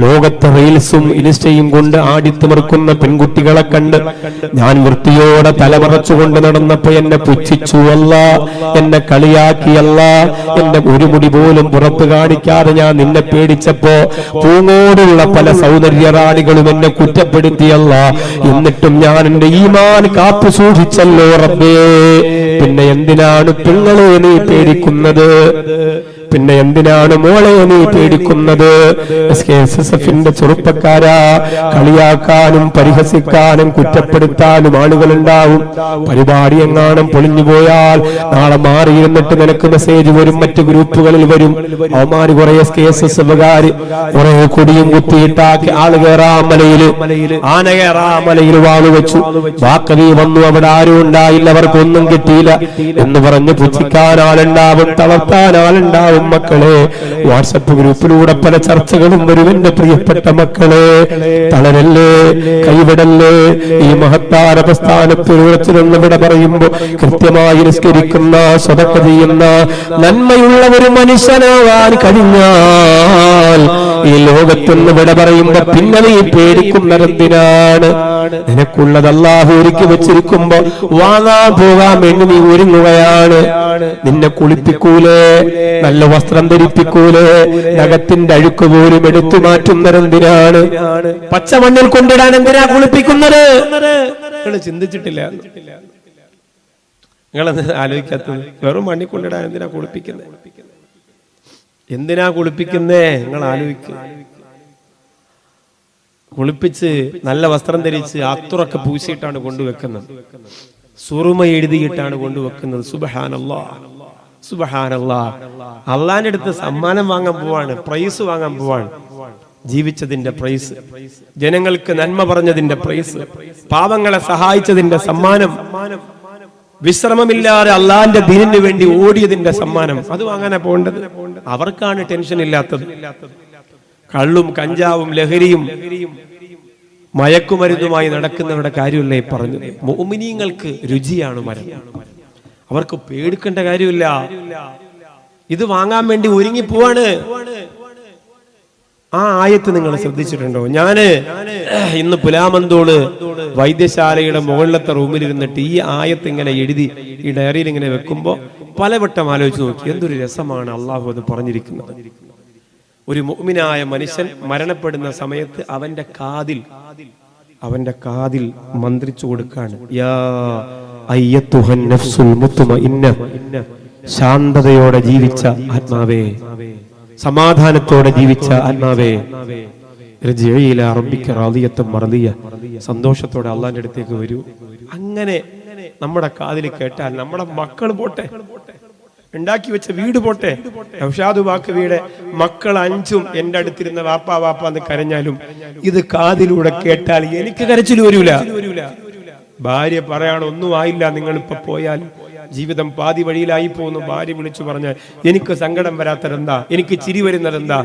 ലോകത്തെ റീൽസും ഇൻസ്റ്റയും കൊണ്ട് ആടിത്തിമിർക്കുന്ന പെൺകുട്ടികളെ കണ്ട് ഞാൻ വൃത്തിയോടെ തലമറച്ചുകൊണ്ട് നടന്നപ്പോ എന്നെ പുച്ഛിച്ചു അല്ല, എന്നെ കളിയാക്കിയല്ല, എന്റെ ഒരു മുടി പോലും പുറത്തു കാണിക്കാതെ ഞാൻ നിന്നെ പേടിച്ചപ്പോ പൂങ്ങോടുള്ള പല സൗന്ദര്യറാണികളും എന്നെ കുറ്റപ്പെടുത്തിയല്ല. എന്നിട്ടും ഞാൻ എന്റെ ഈമാൻ കാത്തു സൂക്ഷിച്ചല്ലോ റബ്ബേ. പിന്നെ എന്തിനാണ് പെങ്ങളെ നീ പേടിക്കുന്നത്? പിന്നെ എന്തിനാണ് മോളെ നീ പേടിക്കുന്നത്? SKSSFന്റെ ചെറുപ്പക്കാരാ, കളിയാക്കാനും പരിഹസിക്കാനും കുറ്റപ്പെടുത്താനും ആളുകളുണ്ടാവും. പരിപാടി എങ്ങാനും പൊളിഞ്ഞു പോയാൽ നാളെ മാറിയിരുന്നിട്ട് നിനക്ക് മെസ്സേജ് വരും, മറ്റു ഗ്രൂപ്പുകളിൽ വരും. അവന്മാര് കുറെ SKSSFകാര് കുറെ കൊടിയും കുത്തിയിട്ടാക്കി ആള് കയറാമലയില് ആന കയറാമലയിൽ വാളു വെച്ചു. വാക്കവി വന്നു, അവിടെ ആരും ഉണ്ടായില്ല, അവർക്കൊന്നും കിട്ടിയില്ല എന്ന് പറഞ്ഞ് പുച്ഛിക്കാൻ ആളുണ്ടാവും, തളർത്താൻ ആളുണ്ടാവും. മക്കളെ, വാട്സപ്പ് ഗ്രൂപ്പിലൂടെ പല ചർച്ചകളും വരും. എന്റെ പ്രിയപ്പെട്ട മക്കളെ, തളരല്ലേ, കൈവിടല്ലേ. ഈ മഹത്താര പ്രസ്ഥാനത്തിൽ ഉറച്ചിരുന്നിവിടെ പറയുമ്പോ കൃത്യമായി നിസ്കരിക്കുന്ന, സ്വതക്ക ചെയ്യുന്ന നന്മയുള്ള ഒരു മനുഷ്യനാവാൻ കഴിഞ്ഞാൽ ഈ ലോകത്തെന്ന് ഇവിടെ പറയുമ്പോ പിന്നെ നീ പേടിക്കുന്നതെന്തിനാണ്? നിനക്കുള്ളത് അല്ലാഹു ഒരുക്കി വെച്ചിരിക്കുമ്പോ വാങ്ങാൻ പോകാൻ വേണ്ടി നീ ഒരുങ്ങുകയാണ്. നിന്നെ കുളിപ്പിക്കൂലേ, നല്ല വസ്ത്രം ധരിപ്പിക്കൂലേ, നഖത്തിന്റെ അഴുക്ക് പോലും എടുത്തു മാറ്റുന്നതെന്തിനാണ്? പച്ചമണ്ണിൽ കൊണ്ടിടാൻ എന്തിനാ കുളിപ്പിക്കുന്നത്? നിങ്ങൾ ചിന്തിച്ചിട്ടില്ല? നിങ്ങളത് ആലോചിക്കാത്തത്? വെറും മണ്ണിൽ കൊണ്ടിടാൻ എന്തിനാ കുളിപ്പിക്കുന്നത്? എന്തിനാ കുളിപ്പിക്കുന്നേ? നിങ്ങൾ ആലോചിക്കുക. കുളിപ്പിച്ച് നല്ല വസ്ത്രം ധരിച്ച് അത്തുറൊക്കെ പൂശിയിട്ടാണ് കൊണ്ടുവെക്കുന്നത്, സുറുമ എഴുതിയിട്ടാണ് കൊണ്ടുവെക്കുന്നത്. സുബ്ഹാനല്ലാഹ്, സുബ്ഹാനല്ലാഹ്. അള്ളാന്റെ അടുത്ത് സമ്മാനം വാങ്ങാൻ പോവാണ്, പ്രൈസ് വാങ്ങാൻ പോവാണ്. ജീവിച്ചതിന്റെ പ്രൈസ്, ജനങ്ങൾക്ക് നന്മ പറഞ്ഞതിന്റെ പ്രൈസ്, പാവങ്ങളെ സഹായിച്ചതിന്റെ സമ്മാനം, വിശ്രമമില്ലാതെ അള്ളാന്റെ ദീനിന് വേണ്ടി ഓടിയതിന്റെ സമ്മാനം. അത് വാങ്ങാനാ പോകേണ്ടത്. അവർക്കാണ് ടെൻഷൻ ഇല്ലാത്തത്. കള്ളും കഞ്ചാവും ലഹരിയും മയക്കുമരുന്നുമായി നടക്കുന്നവരുടെ കാര്യമല്ലേ പറഞ്ഞത്? മുഅ്മിനീങ്ങൾക്ക് രുചിയാണ് മരം, അവർക്ക് പേടിക്കേണ്ട കാര്യമില്ല. ഇത് വാങ്ങാൻ വേണ്ടി ഒരുങ്ങി പോവാണ്. ആ ആയത്ത് നിങ്ങൾ ശ്രദ്ധിച്ചിട്ടുണ്ടോ? ഞാന് ഇന്ന് പുലാമന്തോള് വൈദ്യശാലയുടെ മുകളിലത്തെ റൂമിലിരുന്നിട്ട് ഈ ആയത്ത് ഇങ്ങനെ എഴുതി ഈ ഡയറിയിൽ ഇങ്ങനെ വെക്കുമ്പോ പലവട്ടം ആലോചിച്ച് നോക്കി, എന്തൊരു രസമാണ് അള്ളാഹു അത് പറഞ്ഞിരിക്കുന്നത്. ഒരു മുഅ്മിനായ മനുഷ്യൻ മരണപ്പെടുന്ന സമയത്ത് അവന്റെ കാതിൽ മന്ത്രിച്ചു കൊടുക്കാണ്, യാ അയ്യത്തുഹൻ നഫ്സുൽ മുത്മഇന്ന, ശാന്തതയോടെ ജീവിച്ച ആത്മാവേ, സമാധാനത്തോടെ ജീവിച്ച ആത്മാവേ, ഇർജിഇ ഇലാ റബ്ബിക റാദിയത്തൻ മർദിയ, സന്തോഷത്തോടെ അള്ളാന്റെ അടുത്തേക്ക് വരൂ. അങ്ങനെ നമ്മുടെ കാതിൽ കേട്ടാൽ നമ്മുടെ മക്കൾ പോട്ടെ, ഉണ്ടാക്കി വെച്ച വീട് പോട്ടെ. നൗഷാദ് ബാക്കവിയുടെ മക്കൾ 5 എന്റെ അടുത്തിരുന്ന വാപ്പാ വാപ്പാ എന്ന് കരഞ്ഞാലും ഇത് കാതിലൂടെ കേട്ടാൽ എനിക്ക് കരച്ചിൽ വരൂല. ഭാര്യ പറയാണ്, ഒന്നും ആയില്ല, നിങ്ങൾ ഇപ്പൊ പോയാൽ ജീവിതം പാതി വഴിയിലായി പോകുന്നു. ഭാര്യ വിളിച്ചു പറഞ്ഞാൽ എനിക്ക് സങ്കടം വരാത്തതെന്താ, എനിക്ക് ചിരി വരുന്നതെന്താ?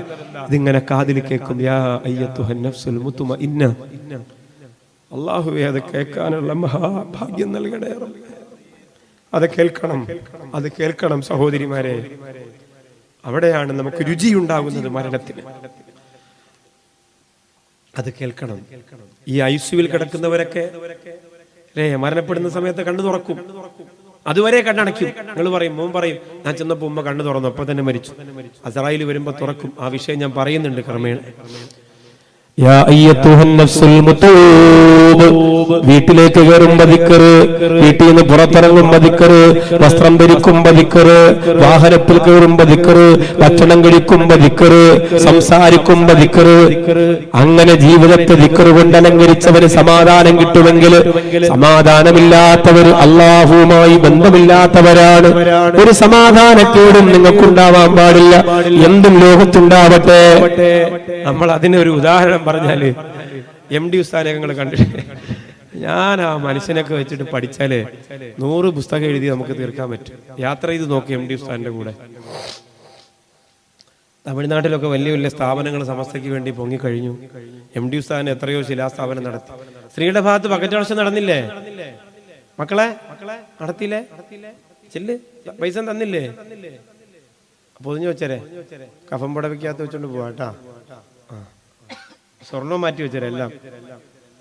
ഇതിങ്ങനെ കാതിൽ കേൾക്കും. യാ അയ്യത്തുഹൻ നഫ്സുൽ മുത്മഇന്ന. അല്ലാഹുവേ, അത് കേൾക്കാനുള്ള മഹാഭാഗ്യം നൽകണേ. അത് കേൾക്കണം സഹോദരിമാരെ. അവിടെയാണ് നമുക്ക് രുചിയുണ്ടാകുന്നത് മരണത്തിന്. അത് കേൾക്കണം. ഈ ഐസിയുവിൽ കിടക്കുന്നവരൊക്കെ മരണപ്പെടുന്ന സമയത്ത് കണ്ണു തുറക്കും, അതുവരെ കണ്ണടയ്ക്കും. നിങ്ങൾ പറയും, മോൻ പറയും, ഞാൻ ചെന്നപ്പോ ഉമ്മ കണ്ണു തുറന്നു, അപ്പൊ തന്നെ മരിച്ചു. അസ്റായിൽ വരുമ്പോ തുറക്കും. ആ വിഷയം ഞാൻ പറയുന്നുണ്ട് ക്രമേണ. യാ അയ്യത്തുഹൻ നഫ്സുൽ മുതൂബ്, വീട്ടിലേക്ക് കയറുമ്പോ ദിക്ർ, വീട്ടിൽ നിന്ന് പുറത്തിറങ്ങുമ്പോ ദിക്ർ, വസ്ത്രം ധരിക്കുമ്പോ ദിക്ർ, വാഹനത്തിൽ കയറുമ്പോ ദിക്ർ, ഭക്ഷണം കഴിക്കുമ്പോ ദിക്ർ, സംസാരിക്കുമ്പോ ദിക്ർ. അങ്ങനെ ജീവിതത്തെ ദിക്ർ കൊണ്ട് അലങ്കരിച്ചവന് സമാധാനം കിട്ടുമെങ്കിൽ സമാധാനമില്ലാത്തവർ അല്ലാഹുവുമായി ബന്ധമില്ലാത്തവരാണ്. ഒരു സമാധാനക്കേടും നിങ്ങൾക്കുണ്ടാവാൻ പാടില്ല. എന്തും ലോകത്തുണ്ടാവട്ടെ. നമ്മൾ അതിനൊരു ഉദാഹരണം പറഞ്ഞാല് MD ഉസ്താദിനെ നിങ്ങൾ കണ്ടിട്ട്, ഞാൻ ആ മനുഷ്യനൊക്കെ വെച്ചിട്ട് പഠിച്ചാല് 100 പുസ്തകം എഴുതി നമുക്ക് തീർക്കാൻ പറ്റും. യാത്ര ചെയ്ത് നോക്കി MD ഉസ്താദിന്റെ കൂടെ. തമിഴ്നാട്ടിലൊക്കെ വലിയ വലിയ സ്ഥാപനങ്ങൾ സമസ്തയ്ക്ക് വേണ്ടി പൊങ്ങിക്കഴിഞ്ഞു. MD ഉസ്താദിന് എത്രയോ ശിലാസ്ഥാപനം നടത്തി. സ്ത്രീയുടെ ഭാഗത്ത് ബക്കറ്റ് കളക്ഷൻ നടന്നില്ലേ മക്കളെ? നടത്തിയില്ലേ? ചെല്ല്, പൈസ തന്നില്ലേ? പൊതിഞ്ഞു വെച്ചേരെ, കഫം പടവയ്ക്കകത്ത് വെച്ചോണ്ട് പോവാട്ടാ. സ്വർണം മാറ്റി വെച്ചവരെല്ലാം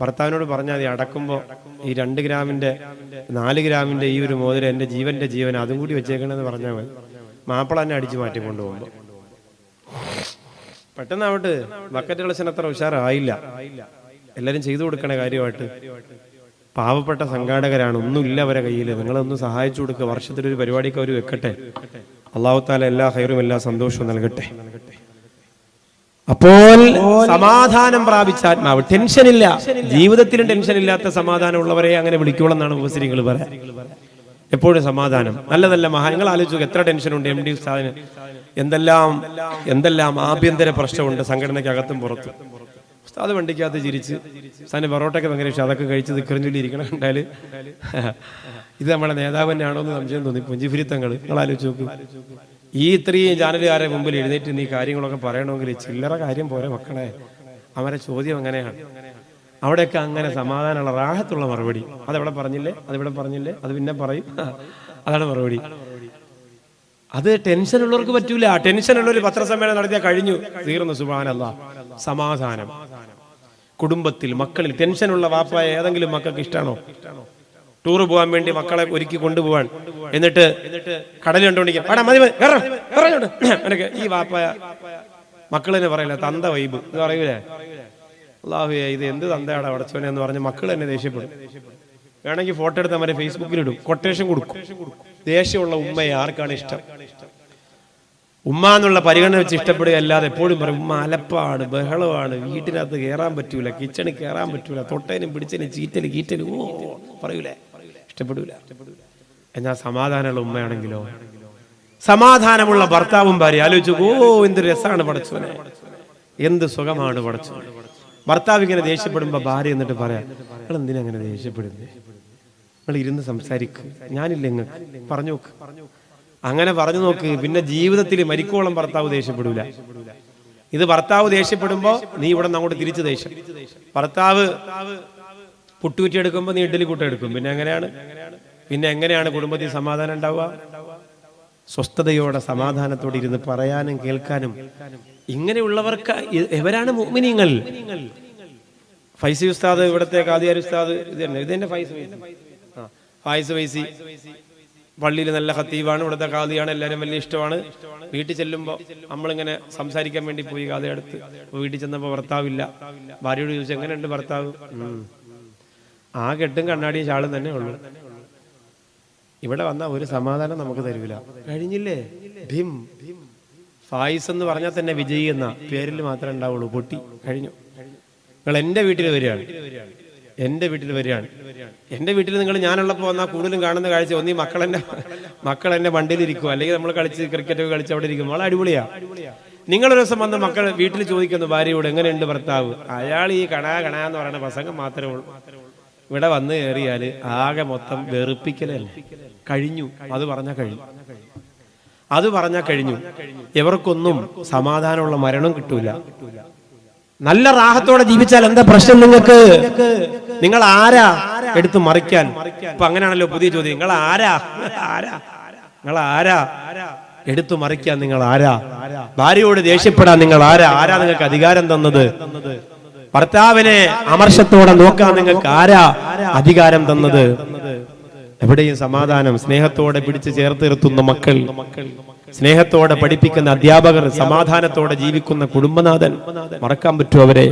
ഭർത്താവിനോട് പറഞ്ഞാൽ മതി, അടക്കുമ്പോൾ ഈ 2 ഗ്രാമിന്റെ 4 ഗ്രാമിന്റെ ഈ ഒരു മോതിരം എൻ്റെ ജീവൻ അതും കൂടി വെച്ചേക്കണമെന്ന് പറഞ്ഞാൽ മതി. മാപ്പിള തന്നെ അടിച്ചു മാറ്റി കൊണ്ടുപോകുമ്പോൾ പെട്ടെന്നാവട്ട് ബക്കറ്റ് കളക്ഷൻ അത്ര ഉഷാറായില്ല. എല്ലാവരും ചെയ്തു കൊടുക്കണ കാര്യമായിട്ട്. പാവപ്പെട്ട സംഘാടകരാണ്, ഒന്നുമില്ല അവരെ കയ്യിൽ. നിങ്ങളൊന്ന് സഹായിച്ചു കൊടുക്കുക. വർഷത്തിലൊരു പരിപാടിക്ക് അവർ വെക്കട്ടെ. അല്ലാഹു തആല എല്ലാ ഖൈറും എല്ലാ സന്തോഷവും നൽകട്ടെ. അപ്പോൾ സമാധാനം പ്രാപിച്ച ആത്മാവ്, ടെൻഷനില്ല, ജീവിതത്തിലും ടെൻഷൻ ഇല്ലാത്ത സമാധാനമുള്ളവരെ അങ്ങനെ വിളിക്കുള്ളൂ എന്നാണ് മുഫസ്സിരീങ്ങൾ പറയാൻ. എപ്പോഴും സമാധാനം. നല്ല നല്ല മഹാങ്ങൾ ആലോചിച്ചു എത്ര ടെൻഷനുണ്ട് MD ഉസ്താദിന്. എന്തെല്ലാം ആഭ്യന്തര പ്രശ്നമുണ്ട് സംഘടനയ്ക്കകത്തും പുറത്തും. ഉസ്താദ് വണ്ടിക്കകത്ത് ചിരിച്ച് ഉസ്താദിന് പൊറോട്ടൊക്കെ ഭയങ്കര ഇഷ്ടം. അതൊക്കെ കഴിച്ച് ദിക്റും ചൊല്ലി ഇരിക്കണം കണ്ടാല് ഇത് നമ്മുടെ നേതാവ് തന്നെയാണോ എന്ന് സംശയം തോന്നി. പുഞ്ചിഫിരിത്തങ്ങൾ നിങ്ങൾ ആലോചിച്ച് നോക്ക്. ഈ ഇത്രയും ചാനലുകാരെ മുമ്പിൽ എഴുന്നേറ്റ് നീ കാര്യങ്ങളൊക്കെ പറയണമെങ്കിൽ ചില്ലറ കാര്യം പോരെ മക്കളെ. അവരെ ചോദ്യം അങ്ങനെയാണ്. അവിടെയൊക്കെ അങ്ങനെ സമാധാനമുള്ള റാഹത്തുള്ള മറുപടി. അതെവിടെ പറഞ്ഞില്ലേ, അതിവിടെ പറഞ്ഞില്ലേ, അത് പിന്നെ പറയും, അതാണ് മറുപടി. അത് ടെൻഷൻ ഉള്ളവർക്ക് പറ്റൂല. ടെൻഷൻ ഉള്ളൊരു പത്രസമ്മേളനം നടത്തിയാൽ കഴിഞ്ഞു, തീർന്നു. സുബ്ഹാനല്ലാഹ്. സമാധാനം കുടുംബത്തിൽ, മക്കളിൽ. ടെൻഷനുള്ള വാപ്പായ ഏതെങ്കിലും മക്കൾക്ക് ഇഷ്ടമാണോ ടൂർ പോകാൻ വേണ്ടി മക്കളെ ഒരുക്കി കൊണ്ടുപോവാൻ, എന്നിട്ട് കടൽ കണ്ടുകൊണ്ടിരിക്കും, ഈ വാപ്പായ മക്കളെന്നെ പറയില്ല തന്ത വൈബ് എന്ന് പറയൂലേ. അല്ലാഹുവേ ഇത് എന്ത് തന്തയാടാ പടച്ചോനെ എന്ന് പറഞ്ഞ് മക്കൾ തന്നെ ദേഷ്യപ്പെടും. വേണമെങ്കിൽ ഫോട്ടോ എടുത്ത് അവരെ ഫേസ്ബുക്കിലിടും, കൊട്ടേഷൻ കൊടുക്കും. ദേഷ്യമുള്ള ഉമ്മയെ ആർക്കാണ് ഇഷ്ടം? ഉമ്മ എന്നുള്ള പരിഗണന വെച്ച് ഇഷ്ടപ്പെടുക അല്ലാതെ എപ്പോഴും പറയും ഉമ്മ അലപ്പാണ്, ബഹളമാണ്, വീട്ടിനകത്ത് കയറാൻ പറ്റൂല, കിച്ചണിൽ കയറാൻ പറ്റൂല, തൊട്ടേനും പിടിച്ചതിനും ചീറ്റല് ഓ പറയൂലേ, ഇഷ്ടപ്പെടൂല. എന്നാൽ സമാധാനമുള്ള ഉമ്മയാണെങ്കിലോ, സമാധാനമുള്ള ഭർത്താവും ഭാര്യ ആലോചിച്ചു, ഓ എന്ത് രസമാണ് പടച്ചോനെ, എന്ത് സുഖമാണ് പടച്ചോനെ. ഭർത്താവ് ഇങ്ങനെ ദേഷ്യപ്പെടുമ്പോ ഭാര്യ എന്നിട്ട് പറയാം, നിങ്ങൾ എന്തിനാ അങ്ങനെ ദേഷ്യപ്പെടുന്നത്, നിങ്ങൾ ഇരുന്ന് സംസാരിക്കുക, ഞാനില്ല നിങ്ങൾക്ക് പറഞ്ഞു നോക്ക്. അങ്ങനെ പറഞ്ഞു നോക്ക്. പിന്നെ ജീവിതത്തിൽ മരിക്കോളം ഭർത്താവ് ദേഷ്യപ്പെടൂല. ഇത് ഭർത്താവ് ദേഷ്യപ്പെടുമ്പോ നീ ഇവിടെ നിന്ന് അങ്ങോട്ട് തിരിച്ചു ദേഷ്യം. ഭർത്താവ് പുട്ടുകുറ്റി എടുക്കുമ്പോ നീ ഇഡ്ഡലി കൂട്ട എടുക്കും. പിന്നെ എങ്ങനെയാണ് കുടുംബത്തിൽ സമാധാനം ഉണ്ടാവുക? സ്വസ്ഥതയോടെ സമാധാനത്തോടെ ഇരുന്ന് പറയാനും കേൾക്കാനും. ഇങ്ങനെയുള്ളവർക്ക് എവരാണ് മുഅ്മിനീങ്ങൾ? ഫൈസി ഉസ്താദ്, ഇവിടത്തെ ഖാദിയാർ ഉസ്താദ്, ഇതെന്നെ ഫായിസ് ഫൈസി പള്ളിയിൽ നല്ല ഖത്തീബാണ്, ഇവിടുത്തെ ഖാദിയാണ്, എല്ലാവരും വലിയ ഇഷ്ടമാണ്. വീട്ടിൽ ചെല്ലുമ്പോൾ നമ്മളിങ്ങനെ സംസാരിക്കാൻ വേണ്ടി പോയി ഖാദി അടുത്ത്. വീട്ടിൽ ചെന്നപ്പോൾ ഭർത്താവില്ല. ഭാര്യയോട് ചോദിച്ചു എങ്ങനെയുണ്ട് ഭർത്താവ്? ആ കെട്ടും കണ്ണാടിയും ഷാളും തന്നെ ഉള്ളു. ഇവിടെ വന്ന ഒരു സമാധാനം നമുക്ക് തരൂല. കഴിഞ്ഞില്ലേ? ഭീം ഫായിസ് എന്ന് പറഞ്ഞാൽ തന്നെ വിജയി എന്ന പേരിൽ മാത്രമേ ഉണ്ടാവുള്ളൂ. പൊട്ടി കഴിഞ്ഞു. നിങ്ങൾ എൻ്റെ വീട്ടിൽ വരികയാണ്, എൻ്റെ വീട്ടിൽ നിങ്ങൾ ഞാനുള്ളപ്പോൾ വന്നാൽ കൂടുതലും കാണുന്ന കാഴ്ച ഒന്നീ മക്കൾ എന്നെ വണ്ടിയിലിരിക്കും, അല്ലെങ്കിൽ നമ്മൾ കളിച്ച് ക്രിക്കറ്റൊക്കെ കളിച്ച് അവിടെ ഇരിക്കും. വളരെ അടിപൊളിയാ. നിങ്ങളൊരു ദിവസം വന്ന് മക്കൾ വീട്ടിൽ ചോദിക്കുന്നു ഭാര്യയോട് എങ്ങനെയുണ്ട് ഭർത്താവ്? അയാൾ ഈ കണാ എന്ന് പറയുന്ന പ്രസംഗം മാത്രമേ ഉള്ളൂ. ഇവിടെ വന്ന് കയറിയാൽ ആകെ മൊത്തം വെറുപ്പിക്കലല്ലേ. കഴിഞ്ഞു. അത് പറഞ്ഞാൽ കഴിഞ്ഞു. ഇവർക്കൊന്നും സമാധാനമുള്ള മരണം കിട്ടൂല. നല്ല റാഹത്തോടെ ജീവിച്ചാൽ എന്താ പ്രശ്നം നിങ്ങൾക്ക്? നിങ്ങൾ ആരാ എടുത്ത് മറിക്കാൻ? ഇപ്പൊ അങ്ങനെയാണല്ലോ പുതിയ ചോദ്യം. നിങ്ങൾ ആരാ എടുത്തു മറിക്കാൻ? നിങ്ങൾ ആരാ? ഭാര്യയോട് ദേഷ്യപ്പെടാൻ നിങ്ങൾ ആരാ നിങ്ങൾക്ക് അധികാരം തന്നത്? ഭർത്താവിനെ അമർഷത്തോടെ നോക്കാൻ നിങ്ങൾക്ക് ആരാ അധികാരം തന്നത്? എവിടെയും സമാധാനം, സ്നേഹത്തോടെ പിടിച്ചു ചേർത്ത് നിർത്തുന്ന മക്കൾ, സ്നേഹത്തോടെ പഠിപ്പിക്കുന്ന അധ്യാപകർ, സമാധാനത്തോടെ ജീവിക്കുന്ന കുടുംബനാഥൻ. മറക്കാൻ പറ്റുമോ അവരെ?